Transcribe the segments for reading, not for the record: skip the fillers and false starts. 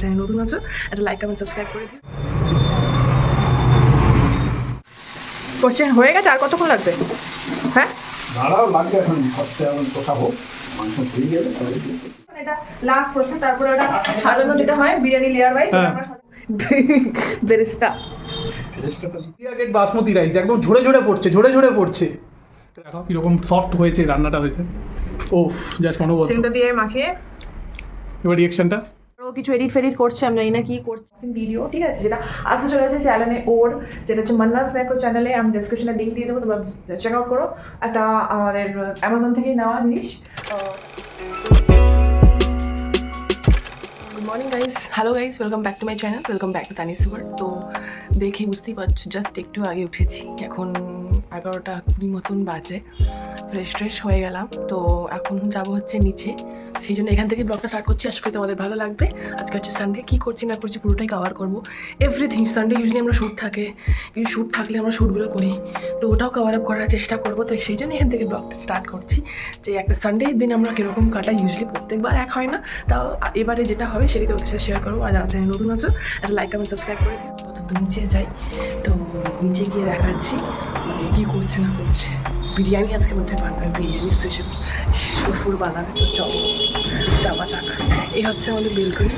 Channel নতুন আছো একটা লাইক কমেন্ট সাবস্ক্রাইব করে দিও। কোশ্চেন হয়ে গেছে, আর কতক্ষণ লাগবে? হ্যাঁ দাঁড়াও, লাগবে এখন সবচেয়ে এখন কোথাও মাংস হয়ে গেলে এটা লাস্ট কোশ্চেন, তারপরে ওটা সাজানো যেটা হয় বিরিয়ানি লেয়ার ওয়াইজ আমরা বেরেস্তা ইন্ডিয়া গেট বাসমতি রাইস একদম ঝরে ঝরে পড়ছে, ঝরে ঝরে পড়ছে। দেখো কিরকম সফট হয়েছে রান্নাটা হয়েছে। ওফ, জাস্ট মনে বলতো। সিংটা দিয়ে মাখিয়ে এবার রিয়েকশনটা ও কিছু এডিট ফেডিট করছে, আমি জানি না কি করছে ভিডিও, ঠিক আছে? যেটা আসতে চলে আসে চ্যানেলে ওর, যেটা হচ্ছে মান্নাস ম্যাক্রো চ্যানেলে, আমি ডেসক্রিপশনে লিঙ্ক দিয়ে দেবো, তোমরা চেক আউট করো। একটা আমাদের অ্যামাজন থেকেই নেওয়া জিনিস। Good morning guys, hello guys, welcome back to my channel, welcome back to Tanis world. তো দেখে বুঝতেই পারছো জাস্ট একটু আগে উঠেছি, এখন 11:20 মতন বাজে। ফ্রেশ হয়ে গেলাম, তো এখন যাবো হচ্ছে নিচে, সেই জন্য এখান থেকে ব্লগটা স্টার্ট করছি। আশা করি তোমাদের ভালো লাগবে। আজকে হচ্ছে সানডে, কী করছি না করছি পুরোটাই কভার করবো, এভরিথিং। সানডে ইউজুয়ালি আমরা শ্যুট থাকে, কিন্তু শ্যুট থাকলে আমরা শ্যুটগুলো করি, তো ওটাও কভার আপ করার চেষ্টা করবো। তো সেই জন্য এখান থেকে ব্লগটা স্টার্ট করছি, যে একটা সানডের দিন আমরা কীরকম কাটাই। ইউজুয়ালি প্রত্যেকবার এক হয় না, তাও এবারে যেটা হবে সেটাই তোমাদের সাথে শেয়ার করবো। আর যারা চ্যানেল নতুন আছো একটা লাইক কমেন্ট সাবস্ক্রাইব করে দিও। তো নিচে যাই, তো নিচে গিয়ে দেখাচ্ছি কী করছে না করছে। বিরিয়ানি আজকে মধ্যে বানাবে, বিরিয়ানি স্পেশাল শ্বশুর বানাবে, তো চলো যাওয়া যাক। এই হচ্ছে আমাদের বেলকনি,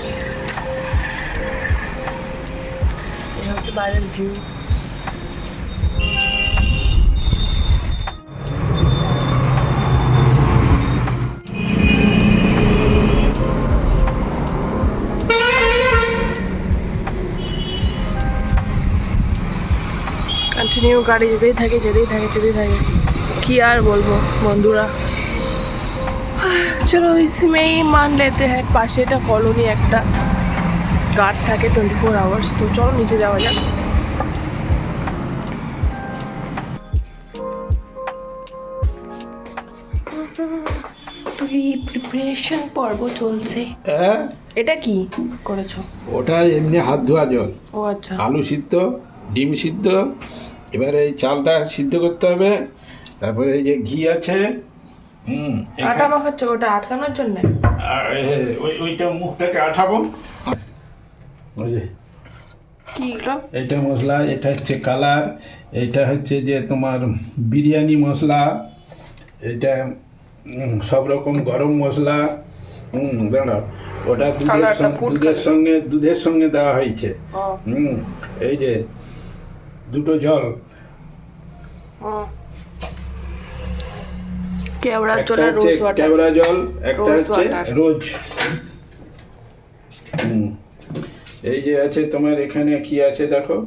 এই হচ্ছে বাইরের ভিউ। কন্টিনিউ গাড়ি যেতেই থাকে কি আর বলবো বন্ধুরা। চলো इसमें ही मान लेते हैं। পাশে এটা কলোনি, একটা গার্ড থাকে 24 আওয়ার্স। তো চলো নিচে যাওয়া যাক। প্রিপারেশন পর্ব চলছে। এটা কি করেছো? ওটা এমনি হাত ধোয়া জল, ও আচ্ছা। আলু সিদ্ধ, ডিম সিদ্ধ, এবারে এই চালটা সিদ্ধ করতে হবে। তারপরে এই যে ঘি আছে, আটা মাখাচ্ছ ওটা আটকানোর জন্য? ওইটা মুখটাকে আঠাবো। ওই যে কি এটা? এইটা মশলা, এটা হচ্ছে কালার, এইটা হচ্ছে যে তোমার বিরিয়ানি মশলা, এটা সব রকম গরম মশলা। দাঁড়াও, ওটা দুধের সঙ্গে দেওয়া হয়েছে। এই যে দুটো জল, কেওড়া একটা জল, হচ্ছে রোজ ওয়াটার। কেওড়া জল, একটা হচ্ছে রোজ। এই যে আছে তোমার, এখানে কি আছে দেখো,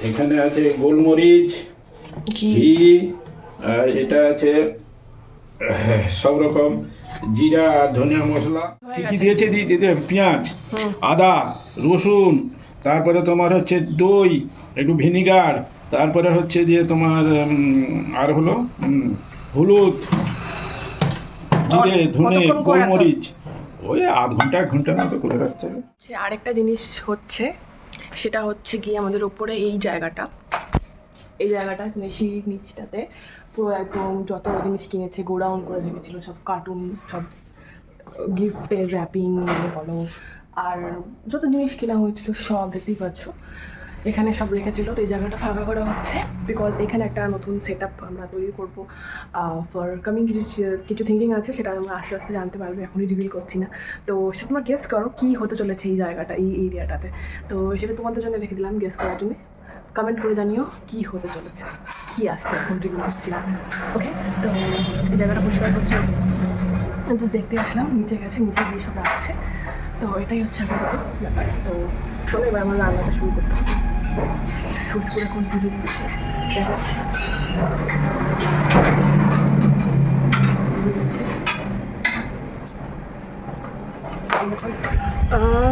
এখানে আছে গোলমরিচ, ঘি, আর এটা আছে সব রকম জিরা আর ধনিয়া মশলা। কি কি দিয়েছে দিতে পেঁয়াজ, আদা, রসুন, তারপরে তোমার হচ্ছে দই, একটু ভিনিগার, তারপরে হচ্ছে যে তোমার আর হলো হলুদ, জিরে, ধনে, গোলমরিচ। ওই আধ ঘন্টা 1 ঘন্টার মতো করে রাখতে হবে। আরেকটা জিনিস হচ্ছে, সেটা হচ্ছে গিয়ে আমাদের ওপরে এই জায়গাটা সিঁড়ির নিচটাতে পুরো একদম যত জিনিস কিনেছে গোডাউন করে রেখেছিল, সব কার্টুন, সব গিফটের র্যাপিং বলো, আর যত জিনিস কেনা হয়েছিল সব দেখতেই পাচ্ছ এখানে সব রেখেছিল। তো এই জায়গাটা ফাঁকা করা হচ্ছে, বিকজ এখানে একটা নতুন সেট আপ আমরা তৈরি করবো ফর কামিং। কিছু থিঙ্কিং আছে, সেটা আমরা আস্তে আস্তে জানতে পারবে, এখনই রিভিল করছি না। তো সেটা তোমরা গেস করো কী হতে চলেছে এই জায়গাটা, এই এরিয়াটাতে। তো সেটা তোমাদের জন্য রেখে দিলাম গেস করার জন্য। কমেন্ট করে জানিও কী হতে চলেছে, কী আসছে, এখন রিভিল করছি না। ওকে, তো এই জায়গাটা পরিষ্কার করছে, আমি তো দেখতে আসলাম, নিচে গেছে, নিচে গিয়ে সব রাখছে। তো এটাই হচ্ছে আপাতত ব্যাপার। তো চলো এবার আমার রান্নাটা শুরু করতে হবে। শুরু করে এখন পুজো দিচ্ছে, দেখাচ্ছে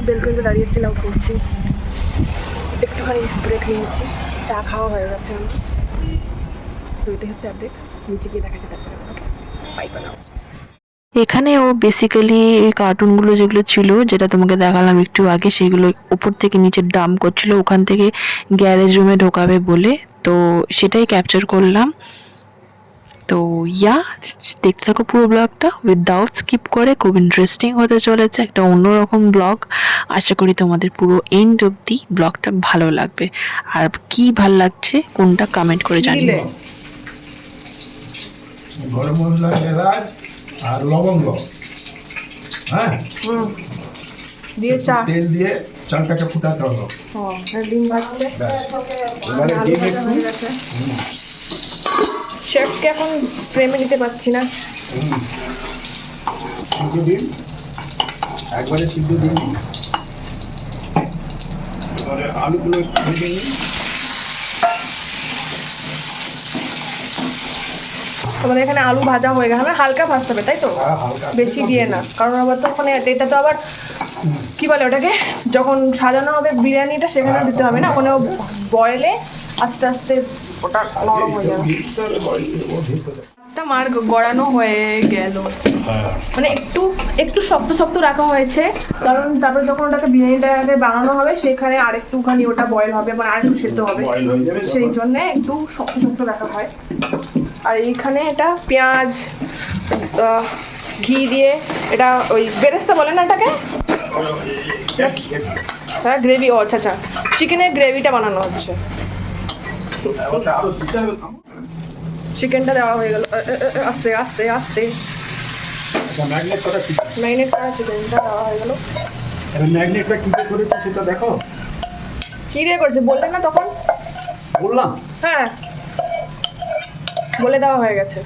বেলকনিতে দাঁড়িয়েছিলাম, করছি একটুখানি ব্রেক নিয়েছি, চা খাওয়া হয়ে গেছে আমার। তো এটাই হচ্ছে আপডেট, নিচে গিয়ে দেখা যাবে। ওকে, বাই বানাও। এখানে ও বেসিক্যালি এই কার্টুনগুলো যেগুলো ছিল, যেটা তোমাকে দেখালাম একটু আগে, সেগুলো উপর থেকে নিচে ডাম্প করছিল, ওখান থেকে গ্যারেজ রুমে ঢোকাবে বলে। তো সেটাই ক্যাপচার করলাম। তো দেখতে থাকো পুরো ব্লগটা উইদাউট স্কিপ করে। খুব ইন্টারেস্টিং হতে চলেছে, একটা অন্যরকম ব্লগ। আশা করি তোমাদের পুরো এন্ড অবধি ব্লগটা ভালো লাগবে। আর কি ভাল লাগছে কোনটা কমেন্ট করে জানিও। গরম মশলা, এলাচ আর লবঙ্গ, হ্যাঁ, দিয়ে চা তেল দিয়ে চালটাকে ফুটাতে হলো। ডিম ভাজছে। এবারে ডিম একটু, শেফকে এখন ফ্রেমে নিতে পারছি না। সিদ্ধ ডিম, একবারে সিদ্ধ ডিম। এবারে আলুগুলো একটু ভেজে নিই। তোমাদের এখানে আলু ভাজা হয়ে গেছে, হালকা ভাজতে হবে তাই তো, হালকা বেশি দিয়ে না, কারণ আবার তো ওখানে এটা তো আবার কি বলে ওটাকে, যখন সাজানো হবে বিরিয়ানিটা সেখানে দিতে হবে না, ওখানে বয়েলে আস্তে আস্তে ওটা নরম হয়ে যাবে। মার গড়ানো হয়ে গেল, মানে একটু একটু শক্ত শক্ত রাখা হয়েছে, কারণ তারপরে যখন ওটাকে বিরিয়ানিটাকে বানানো হবে সেখানে আরেকটুখানি ওটা বয়েল হবে, মানে আরেকটু সেদ্ধ হবে, সেই জন্য একটু শক্ত শক্ত রাখা হয়। আর এইখানে এটা পেঁয়াজ ঘি দিয়ে, এটা ওই বেরেস্তা বলে না এটাকে, হ্যাঁ গ্রেভি, ও আচ্ছা আচ্ছা, চিকেনের গ্রেভিটা বানানো হচ্ছে। চিকেনটা দেওয়া হয়ে গেল, আস্তে আস্তে আস্তে ম্যারিনেট করা চিকেনটা দেওয়া হয়ে গেল। ম্যাগনেটটা কি করেছে সেটা দেখো। কি দিয়ে করেছে বললে না তখন? বললাম, হ্যাঁ বলে দেওয়া হয়ে গেছে।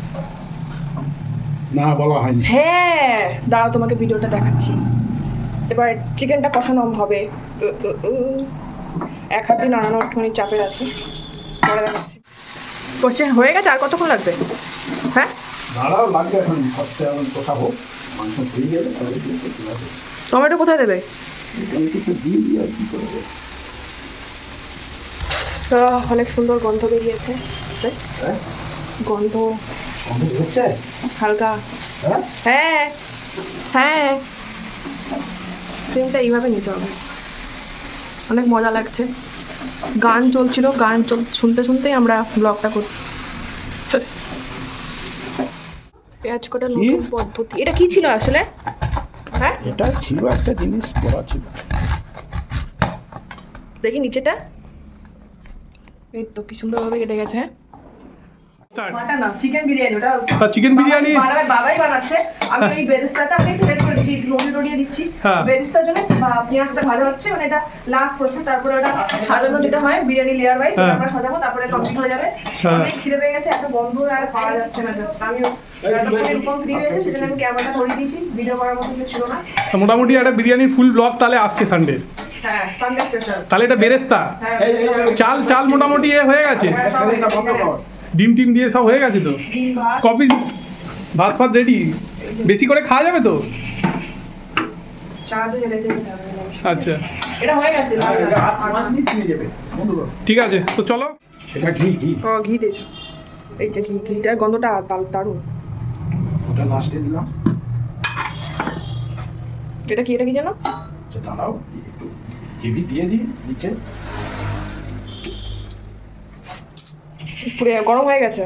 না বলা হয়নি। হ্যাঁ দাঁড়াও তোমাকে ভিডিওটা দেখাচ্ছি। এবার চিকেনটা কষানো হবে, এক হাত দিয়ে নাড়ানো একটুখানি চাপের আছে, পরে দেখাচ্ছি। করছে হয়ে গেছে, আর কতক্ষণ লাগবে? হ্যাঁ দাঁড়াও, লাগবে এখন কষতে, এখন কষাবো। মাংস হয়ে গেলে তবে দিয়ে করতে হবে। টমেটো কোথায় দেবে? এখানে কিছু দিয়ে দিয়ে আর কি করবে। অনেক সুন্দর গন্ধ বেরিয়েছে, হ্যাঁ, গন্ধ গন্ধ হচ্ছে হালকা। হ্যাঁ, হ্যাঁ হ্যাঁ, ক্রিমটা এইভাবে নিতে হবে। অনেক মজা লাগছে, গান চলছিল, গান শুনতে শুনতেই আমরা ব্লগটা করছি। পেঁয়াজ কটা নতুন পদ্ধতি, এটা কি ছিল আসলে? হ্যাঁ এটা ছিল একটা জিনিস করা ছিল। দেখি নিচেটা, এই তো কি সুন্দরভাবে কেটে গেছে। মাটন না, চিকেন বিরিয়ানি। ওটা চিকেন বিরিয়ানি বাবাই বানাচ্ছে, আমি ওই বেরেস্তাটা আমি একটু হেল্প করে দিচ্ছি, একটু রড়িয়ে দিচ্ছি। হ্যাঁ। বেরেস্তার জন্য পেঁয়াজটা ভাজা হচ্ছে, মানে এটা লাস্ট করছে, তারপরে ওটা সাজানো যেটা হয় বিরিয়ানি লেয়ার ওয়াইজ, হ্যাঁ। আমরা সাজাবো, তারপরে কমপ্লিট হয়ে যাবে। হ্যাঁ। অনেক খিদে পেয়ে গেছে, এত বন্ধ আর পাওয়া যাচ্ছে না, জাস্ট আমি এরকম ফ্রি হয়েছে, সেজন্য আমি ক্যামেরাটা ধরিয়ে দিয়েছি, ভিডিও করার মতো কিছু ছিল না। তো মোটামুটি একটা বিরিয়ানির ফুল ব্লগ তাহলে আসছে সানডে। হ্যাঁ সানডে স্পেশাল। তাহলে এটা বেরেস্তা, হ্যাঁ চাল চাল মোটামুটি হয়ে গেছে, ডিম টিম দিয়ে সব হয়ে গেছে তো। ডিম ভাত, কপি ভাত ফাত রেডি, বেশি করে খাওয়া যাবে তো? চার্জে রেখে দিতে হবে। আচ্ছা এটা হয়ে গেছে, ঠিক আছে, তো চলো। এটা ঘি ঘি, ও ঘি দিয়েছো, এই যে ঘিটার গন্ধটা দারুণ। ওটা লাস্টে দিলাম। এটা কি জানো? আচ্ছা দাঁড়াও, একটু চিনি দিয়ে দিই নিচে। পুরো গরম হয়ে গেছে।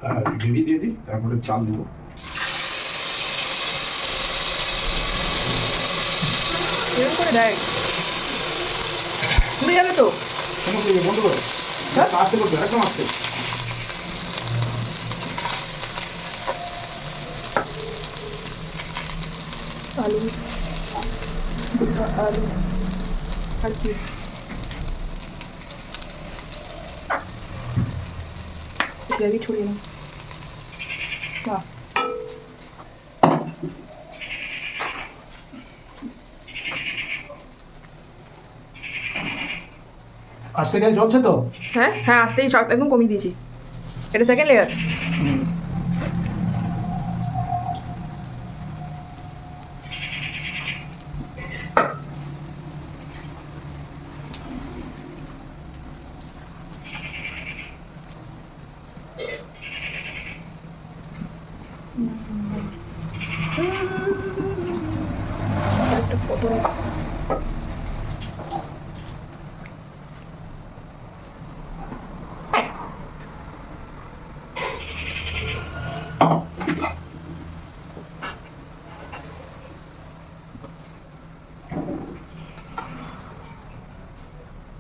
আর ঘি দিয়ে দিই, তারপরে চাল দেবো। এরকম করে দেয়, পুড়ে যাবে তো। কেন করবে, বন্ধ করো। হ্যাঁ আসতে করতে, একদম আসতে। আলু আলু আর কি, গ্রেভি ছড়িয়ে নাও। বাহ, আস্তে গ্যাস জ্বলছে তো? হ্যাঁ হ্যাঁ আসতেই একদম কমিয়ে দিয়েছি, এটা সেকেন্ড লেয়ার। একটা ফটো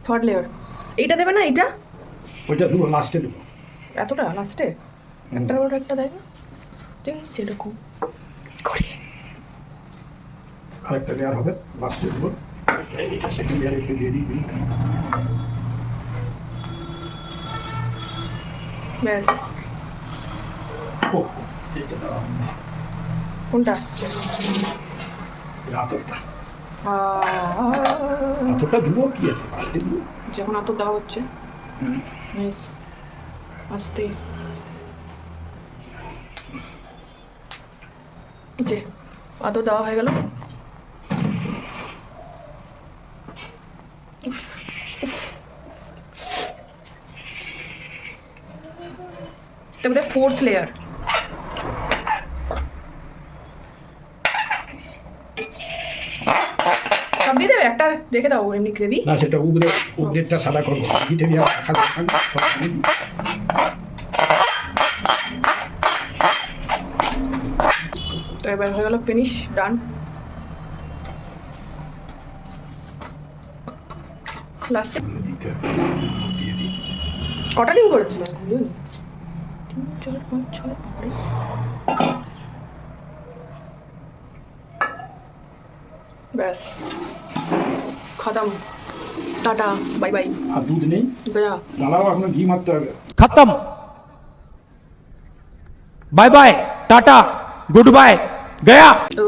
থার্ড লেয়ার। এইটা দেবে না? এইটা ওইটা দেবো লাস্টে দেবো। এতটা লাস্টে একটার ওটা একটা দেয় না? ঠিক আছে, এরকম করি। আরেকটা লেয়ার হবে লাস্টে দেবো। এইটা সেকেন্ড লেয়ার একটু দিয়ে দিই। ব্যাস। ও এইটা দাও। কোনটা? আতরটা আহ, আতরটা দেবো কি আছে লাস্টে দেবো। যখন আতর দেওয়া হচ্ছে Nice. আস্তে যে আতর দেওয়া হয়ে গেল। এটা বোধহয় ফোর্থ লেয়ার। সব দিয়ে দেবে? একটা রেখে দাও এমনি গ্রেভি। না সেটা উপরেরটা সাদা করবো, ঘিটে দিয়ে খাবো। তো এবার হয়ে গেল ফিনিশ, ডান। লাস্টে কটা ডিম করেছিল? 3, 4, 5, 6 ব্যাস খতম, টাটা বাই বাই। আর দুধ নেই, গয়া। দাঁড়াও এখনো ঘি মারতে হবে। खत्म bye bye tata good bye गया। ও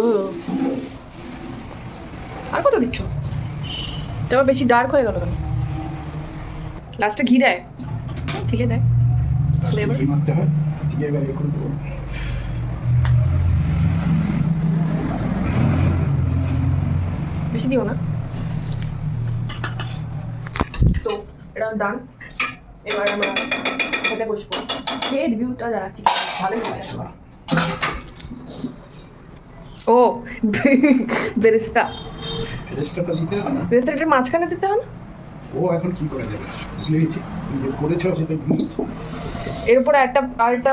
আর কত দিচ্ছ? এটা আবার বেশি ডার্ক হয়ে গেল কেন? লাস্টে ঘি দেয়, ঠিকই দেয় ফ্লেভার। ঘি মারতে হয়, দিয়ে এবার করে দেবো। বেশি দিও না। তো এটা ডান। এবার আমরা খেতে বসবো। খেয়ে রিভিউটা জানাচ্ছি, ভালোই হয়েছে আসলে। ও বেরেস্তা, ফেরেশতাটা দিতে হবে না? বেরেস্তাটার মাঝখানে দিতে হয় না? ও এখন কি করা যাবে, ভুলে গেছি। যে করেছো সেটা ভুলে গেছি। এর উপরে আরেকটা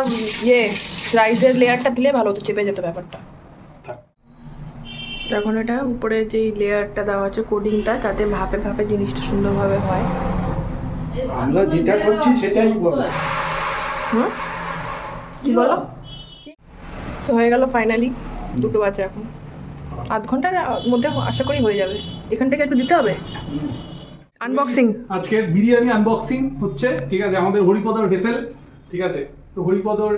রাইসের লেয়ারটা দিলে ভালো হতো, চেপে যেত ব্যাপারটা। থাক। এখন এটা উপরে যেই লেয়ারটা দেওয়া আছে কোডিংটা, তাতে ভাপে ভাপে জিনিসটা সুন্দরভাবে হয়। আমরা যেটা করছি সেটাই বলো। হুম, কি বলো? তো হয়ে গেল ফাইনালি। 2 বাজে এখন, আধ ঘন্টার মধ্যে আশা করি হয়ে যাবে। এখান থেকে একটু দিতে হবে আনবক্সিং। আজকের বিরিয়ানি আনবক্সিং হচ্ছে, ঠিক আছে, আমাদের হরিপদর ভেসেল, ঠিক আছে। তো হরিপদর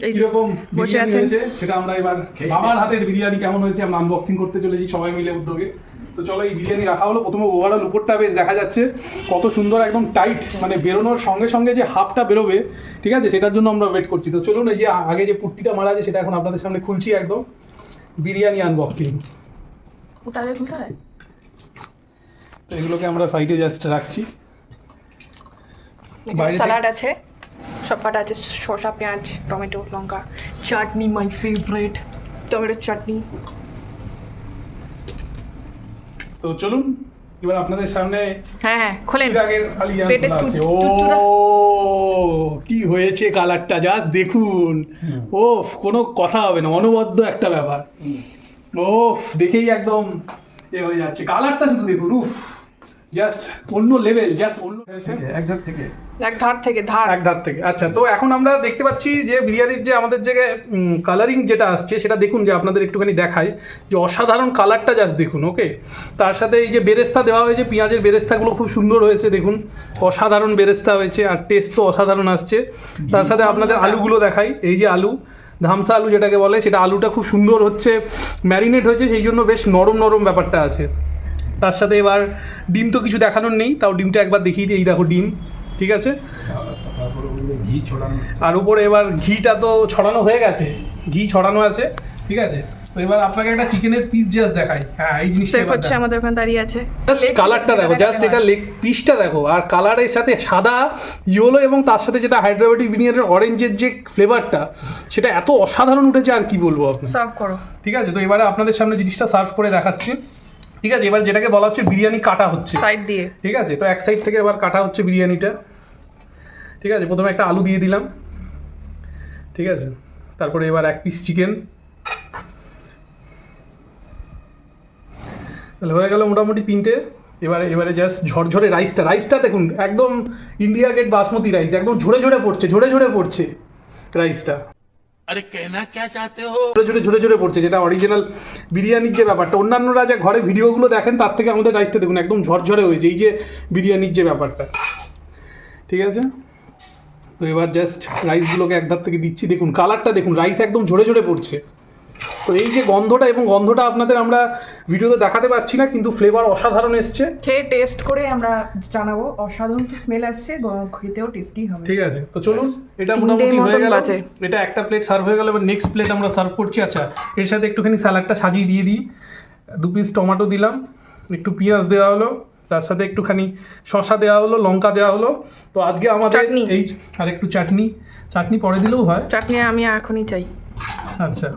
এই যে কিরকম বসে বিরিয়ানি আছেন। হয়েছে সেটা আমরা এবার বাবার হাতের বিরিয়ানি কেমন হয়েছে আমরা আনবক্সিং করতে চলেছি সবাই মিলে উদ্যোগে। তো চলো, এই বিরিয়ানি রাখা হলো। প্রথমে ওভারঅল উপরটা বেশ দেখা যাচ্ছে কত সুন্দর, একদম টাইট, মানে বেরোনোর সঙ্গে সঙ্গে যে হাফটা বেরোবে, ঠিক আছে, সেটার জন্য আমরা ওয়েট করছি। তো চলুন, এই যে আগে যে পুট্টিটা মারা আছে সেটা এখন আপনাদের সামনে খুলছি, একদম বিরিয়ানি আনবক্সিং। তাহলে খুলতে হয়। তো এগুলোকে আমরা সাইডে জাস্ট রাখছি। বাইরে থেকে- স্যালাড আছে, সব কাটা আছে, শসা, পেঁয়াজ, টমেটো, লঙ্কা, chutney, my favourite tomato chutney. তো চলুন এবার আপনাদের সামনে হ্যাঁ খোলেন। চিরাগের আলিয়ান পেটে খোলা আছে। ও টুটটুরা। কি হয়েছে কালারটা জাস্ট দেখুন। ও কোনো কথা হবে না, অনবদ্য একটা ব্যাপার। ও দেখেই একদম এ হয়ে যাচ্ছে, কালারটা শুধু দেখুন, উফ জাস্ট অন্য লেভেল, জাস্ট অন্য একধার থেকে এক ধার থেকে ধার। এক ধার থেকে। আচ্ছা, তো এখন আমরা দেখতে পাচ্ছি যে বিরিয়ানির যে আমাদের যে কালারিং যেটা আসছে সেটা দেখুন, যে আপনাদের একটুখানি দেখায় যে অসাধারণ কালারটা জাস্ট দেখুন। ওকে, তার সাথে এই যে বেরেস্তা দেওয়া হয়েছে, পেঁয়াজের বেরেস্তাগুলো খুব সুন্দর হয়েছে দেখুন, অসাধারণ বেরেস্তা হয়েছে, আর টেস্ট তো অসাধারণ আসছে। তার সাথে আপনাদের আলুগুলো দেখাই, এই যে আলু, ধামসা আলু যেটাকে বলে, সেটা আলুটা খুব সুন্দর হচ্ছে, ম্যারিনেট হয়েছে, সেই জন্য বেশ নরম নরম ব্যাপারটা আছে। তার সাথে এবার ডিম তো কিছু দেখানোর নেই, তাও ডিমটা একবার দেখিয়ে দিই। এই দেখো ডিম, ঠিক আছে। তারপরে ঘি ছড়ানো। আর উপরে এবার ঘিটা তো ছড়ানো হয়ে গেছে, ঘি ছড়ানো আছে, ঠিক আছে। তো এবার আপনাকে একটা চিকেনের পিস জাস্ট দেখাই। হ্যাঁ, এই জিনিসটা শেফ হচ্ছে আমাদের ওখানে দাঁড়িয়ে আছে। কালারটা দেখো, জাস্ট এটা লেগ পিসটা দেখো, আর কালারের সাথে সাদা ইয়েলো এবং তার সাথে যেটা হায়দ্রাবাদি বিরিয়ানির অরেঞ্জের যে ফ্লেভারটা, সেটা এত অসাধারণ উঠেছে, আর কি বলবো আপনার। সার্ভ করো। ঠিক আছে, তো এবারে আপনাদের সামনে জিনিসটা সার্ভ করে দেখাচ্ছি, ঠিক আছে। এবার যেটাকে বলা হচ্ছে বিরিয়ানি কাটা হচ্ছে সাইড দিয়ে, ঠিক আছে। তো এক সাইড থেকে এবার কাটা হচ্ছে বিরিয়ানিটা, ঠিক আছে। প্রথমে একটা আলু দিয়ে দিলাম, ঠিক আছে। তারপরে এবার এক পিস চিকেন, তাহলে হয়ে গেল মোটামুটি 3টে এবারে জাস্ট ঝরঝরে রাইসটা দেখুন, একদম ইন্ডিয়া গেট বাসমতি রাইস, একদম ঝরে ঝরে পড়ছে রাইসটা। अरे कहना क्या चाहते हो? ঝরে পড়ছে, যেটা অরিজিনাল বিরিয়ানির যে ব্যাপারটা। অন্যান্যরা যা ঘরে ভিডিওগুলো দেখেন তার থেকে আমাদের রাইসটা দেখুন একদম ঝরঝরে হয়েছে, এই যে বিরিয়ানির যে ব্যাপারটা। ঠিক আছে, তো এবার জাস্ট রাইসগুলোকে একধার থেকে দিচ্ছি, দেখুন কালারটা দেখুন, রাইস একদম ঝরে পড়ছে। তো এই যে গন্ধটা আপনাদের আমরা ভিডিওতে দেখাতে পাচ্ছি না, কিন্তু ফ্লেভার অসাধারণ এসছে। খেয়ে টেস্ট করে আমরা জানাবো, অসাধারণ তো স্মেল আসছে, খেতেও টেস্টি হবে। ঠিক আছে, তো চলুন, এটা মোটামুটি হয়ে গেল। এটা একটা প্লেট সার্ভ হয়ে গেল, এবার নেক্সট প্লেট আমরা সার্ভ করছি। আচ্ছা, এর সাথে একটুখানি স্যালাডটা সাজিয়ে দিয়ে দিই। 2 পিস টমেটো দিলাম, একটু পেঁয়াজ দেওয়া হলো, তার সাথে একটুখানি শসা দেওয়া হলো, লঙ্কা দেওয়া হলো। তো আজকে আমাদের এই আর একটু চাটনি পরে দিলেও হয়, চাটনি আমি এখনই চাই। আচ্ছা,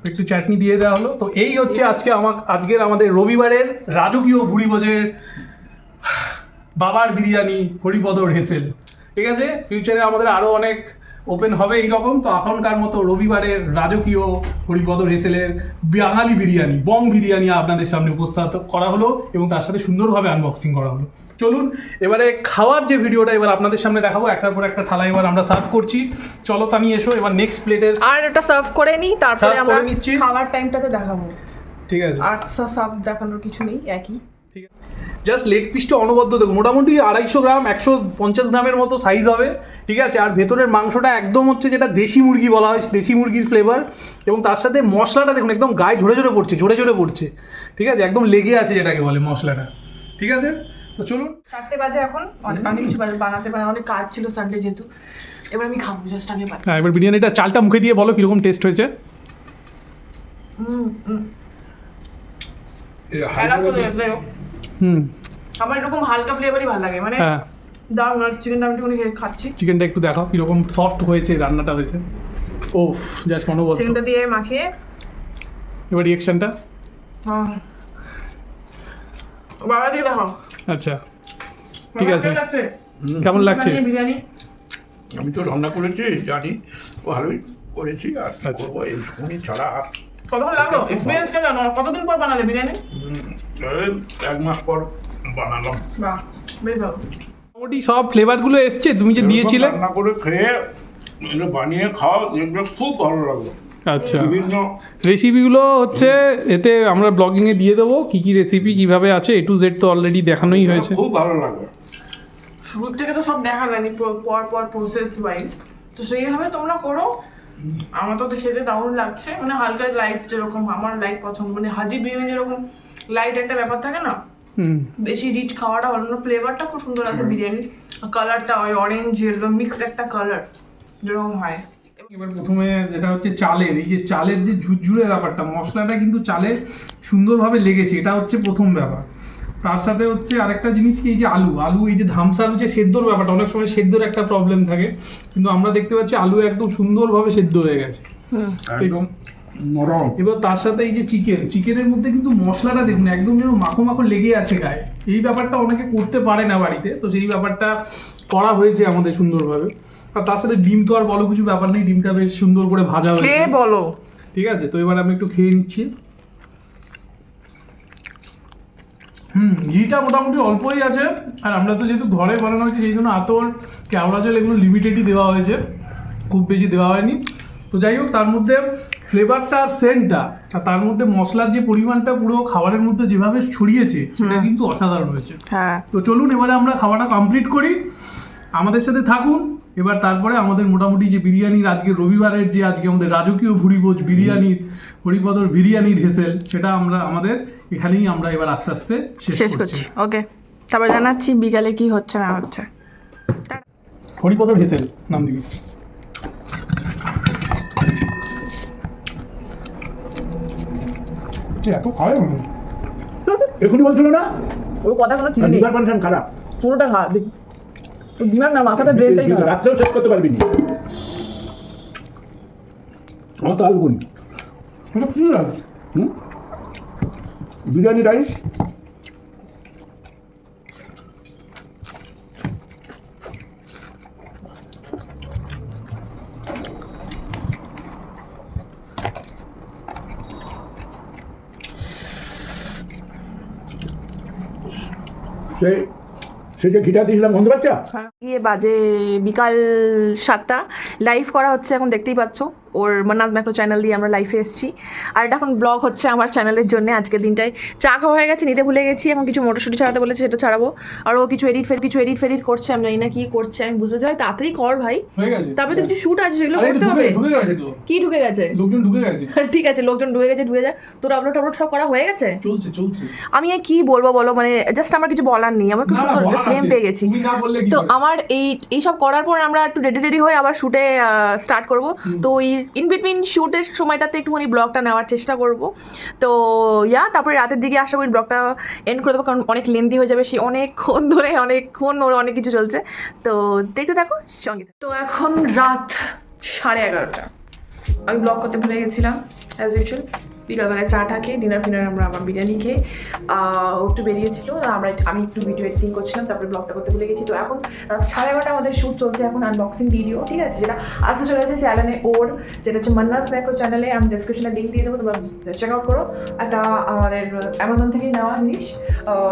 একটু চাটনি দিয়ে দেওয়া হলো। তো এই হচ্ছে আজকের আমাদের রবিবারের রাজকীয় ভুড়িভোজের বাবার বিরিয়ানি হরিপদ ঢেসেল। ঠিক আছে, ফিউচারে আমাদের আরও অনেক ওপেন হবে এইরকম। তো এখনকার মতো রবিবারের রাজকীয় হরিপদ ঢেসেলের বাঙালি বিরিয়ানি, বং বিরিয়ানি আপনাদের সামনে উপস্থাপন করা হলো এবং তার সাথে সুন্দরভাবে আনবক্সিং করা হলো। চলুন এবারে খাওয়ার যে ভিডিওটা এবার আপনাদের সামনে দেখাবো, একটার পর একটা থালা এবার আমরা সার্ভ করছি। চলো তানি এসো, এবার নেক্সট প্লেটের আর এটা সার্ভ করে নিই, তারপরে Serve আমরা করে নিচ্ছি। খাওয়ার টাইমটাতে দেখাবো। ঠিক আছে, আর সার্ভ দেখানোর কিছু নেই, একই। ঠিক আছে, জাস্ট লেগ পিসটা অনবদ্য দেখুন, মোটামুটি 250 গ্রাম 150 গ্রামের মতো সাইজ হবে। ঠিক আছে, আর ভেতরের মাংসটা একদম হচ্ছে যেটা দেশি মুরগি বলা হয়, দেশি মুরগির ফ্লেভার, এবং তার সাথে মশলাটা দেখুন একদম গায়ে ঝরে পড়ছে। ঠিক আছে, একদম লেগে আছে যেটাকে বলে মশলাটা। ঠিক আছে, তো চলুন। 4টে বাজে এখন, অনেক কিছু বানাতে অনেক কাজ ছিল সানডে যেহেতু। এবার আমি খাবো, জাস্ট আগে পাচ্ছি। হ্যাঁ, এবার বিরিয়ানিটা চালটা মুখে দিয়ে বলো কীরকম টেস্ট হয়েছে। আমার এরকম হালকা ফ্লেভারই ভালো লাগে, মানে হ্যাঁ, দাও না, চিকেনটা আমি একটুখানি খাচ্ছি। চিকেনটা একটু দেখাও কীরকম সফট হয়েছে, রান্নাটা হয়েছে। ওফ, জাস্ট অনবদ্য। চিকেনটা দিয়ে মাখিয়ে এবার রিয়েকশনটা। বাবা দিয়ে দেখো। আচ্ছা, ঠিক আছে, কেমন লাগছে? কেমন লাগছে বিরিয়ানি? আমি তো রান্না করেছি, জানি ভালোই করেছি, আর করবো এই সময় ছাড়া। কতক্ষণ লাগলো? এক্সপিরিয়েন্স কেন? কতদিন পর বানালে বিরিয়ানি? 1 মাস পর বানালাম। বাহ, বেশ ভালো। মোটামুটি সব ফ্লেভারগুলো এসছে তুমি যে দিয়েছিলে। রান্না করে খেয়ে এগুলো বানিয়ে খাও, দেখবে খুব ভালো লাগবে। আচ্ছা, বিভিন্ন রেসিপিগুলো হচ্ছে এতে আমরা ব্লগিংয়ে দিয়ে দেবো, কী কী রেসিপি কীভাবে আছে, A to Z তো অলরেডি দেখানোই হয়েছে। খুব ভালো লাগবে। শুরু থেকে তো সব দেখা যায়নি, পর প্রসেস ওয়াইজ, তো সেইভাবে তোমরা করো। আমার তো খেতে দারুণ লাগছে, মানে হালকা লাইট, যেরকম আমার লাইট পছন্দ, মানে হাজি বিরিয়ানি যেরকম লাইট একটা ব্যাপার থাকে না, বেশি রিচ খাওয়াটা ভালো না। ফ্লেভারটা খুব সুন্দর আছে বিরিয়ানির, কালারটা ওই অরেঞ্জ ইয়েলো মিক্সড একটা কালার যেরকম হয়। এবার প্রথমে যেটা হচ্ছে চালের, এই যে চালের যে ঝুরঝুরে ব্যাপারটা, মশলাটা কিন্তু চালে সুন্দরভাবে লেগেছে, এটা হচ্ছে প্রথম ব্যাপার। তার সাথে হচ্ছে আরেকটা জিনিস কি, এই যে আলু এই যে ধামসা আলু যে সেদ্ধর ব্যাপারটা, অনেক সময় সেদ্ধর একটা প্রবলেম থাকে, কিন্তু আমরা দেখতে পাচ্ছি আলু একদম সুন্দরভাবে সেদ্ধ হয়ে গেছে, একদম নরম। এবার তার সাথে এই যে চিকেনের মধ্যে কিন্তু মশলাটা দেখুন একদম যেন মাখো লেগে আছে গায়ে। এই ব্যাপারটা অনেকে করতে পারে না বাড়িতে, তো সেই ব্যাপারটা করা হয়েছে আমাদের সুন্দরভাবে। আর তার সাথে ডিম তো আর বলো কিছু ব্যাপার নেই, ডিমটা বেশ সুন্দর করে ভাজা হয়েছে। খেয়ে বলো। ঠিক আছে, তো এবার আমি একটু খেয়ে নিচ্ছি। ঘিটা মোটামুটি অল্পই আছে, আর আমরা তো যেহেতু ঘরে বানানো হয়েছে সেই জন্য আতর, কেওড়া জল এগুলো লিমিটেডই দেওয়া হয়েছে, খুব বেশি দেওয়া হয়নি। তো যাই হোক, তার মধ্যে ফ্লেভারটা আর সেন্টটা, আর তার মধ্যে মশলার যে পরিমাণটা পুরো খাবারের মধ্যে যেভাবে ছড়িয়েছে সেটা কিন্তু অসাধারণ হয়েছে। হ্যাঁ, তো চলুন এবারে আমরা খাওয়াটা কমপ্লিট করি, আমাদের সাথে থাকুন। এবার তারপরে আমাদের মোটামুটি যে বিরিয়ানির আজকে রবিবারের যে আজকে আমাদের রাজকীয় ভুড়িভোজ বিরিয়ানির হরিপদর বিরিয়ানি ঢেসেল, সেটা আমাদের এখানেই আমরা এবার আস্তে আস্তে শেষ করছি। ওকে, তারপর জানাচ্ছি বিকালে কি হচ্ছে না হচ্ছে। হরিপদর ঢেসেল নাম দিবি। এত খায় এখনই বলছিল না ওই কথা কোনো চিনি নেই, লিভার ফাংশন খারাপ, পুরোটা খা দেখি। দিমাগ না, মাথাটা ব্রেনটাই খারাপ। রাত্রেও শেষ করতে পারবি না। আমার তো আলু করি এটা কি লাগে? বিরিয়ানি রাইস, সে যে ঘিটা দিয়েছিলাম বন্ধু বাচ্চা গিয়ে বাজে বিকাল 7টা, লাইভ করা হচ্ছে এখন দেখতেই পাচ্ছ। ওর মান্নাজ ম্যাক্রো চ্যানেল দিয়ে আমরা লাইভে এসেছি, আর এটা এখন ব্লগ হচ্ছে আমার চ্যানেলের জন্য। আজকের দিনটায় চা খাওয়া হয়ে গেছে, নিতে ভুলে গেছি, এখন কিছু মটরশুঁটি ছাড়াতে বলেছে, সেটা ছাড়াবো। আর ও কিছু এডিট ফেডিট করছে, আমি জানি না কি করছে, আমি বুঝতে পারছি। তাড়াতাড়ি কর ভাই, হয়ে গেছে তারপরে তো কিছু শ্যুট আছে সেগুলো আরে, করতে হবে। ঢুকে গেছে তো, কি ঢুকে গেছে? লোকজন ঢুকে গেছে। ঠিক আছে, লোকজন ঢুকে গেছে, ঢুকে যায়। তোর আপলোড সব করা হয়ে গেছে? চলছে আমি আর কি বলবো বলো, মানে জাস্ট আমার কিছু বলার নেই, আমার খুব না, সুন্দর বলার ফ্রেম আছে। পেয়ে গেছি। তুমি না বললে কি তো করে? আমার এই সব করার পর আমরা একটু রেডি হয়ে আবার শুটে স্টার্ট করব। তো এই ইন বিটুইন শুটের সময়টাতে একটুখানি ব্লগটা নেওয়ার চেষ্টা করব। তো তারপরে রাতের দিকে আশা করি ব্লগটা এন্ড করে দেবো, কারণ অনেক লেন্দি হয়ে যাবে, সে অনেকক্ষণ ওর অনেক কিছু চলছে। তো দেখতে থাকো সঙ্গে। তো এখন রাত 11:30। আমি ব্লগ করতে ভুলে গেছিলাম অ্যাজ ইউজুয়াল। বিকালবেলায় চা খেয়ে ডিনার আমরা আবার বিরিয়ানি খেয়ে ও একটু বেরিয়েছিল, আমি একটু ভিডিও এডিটিং করছিলাম, তারপরে ব্লগটা করতে ভুলে গেছি। তো এখন রাত 11:30 আমাদের শ্যুট চলছে, এখন আনবক্সিং ভিডিও, ঠিক আছে, যেটা আসতে চলে আসে চ্যানেলে ওর, যেটা হচ্ছে মান্নাজ ম্যাক্রো চ্যানেলে। আমি ডেসক্রিপশনে লিঙ্ক দিয়ে দেবো, তোমরা চেক আউট করো। একটা আমাদের অ্যামাজন থেকেই নেওয়া জিনিস,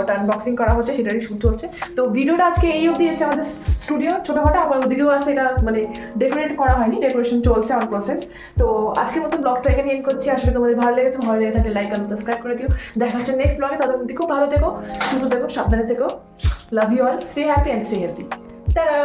ওটা আনবক্সিং করা হচ্ছে, সেটারই শ্যুট চলছে। তো ভিডিওটা আজকে এই অবধি হচ্ছে আমাদের স্টুডিও ছোটোখাটো, আমার ওদিকেও আছে, এটা মানে ডেকোরেট করা হয়নি, ডেকোরেশন চলছে আমার প্রসেস। তো আজকের মতো ব্লগটা এখানে এন্ড করছি। আসলে তোমাদের ভালো লেগে থাকলে লাইক আর সাবস্ক্রাইব করে দিও। দেখা হচ্ছে নেক্সট ব্লগে, তাদের মধ্যে খুব ভালো থেকো, সুস্থ থেকো, সাবধানে থেকো। Love you all, stay happy and stay healthy. Tata.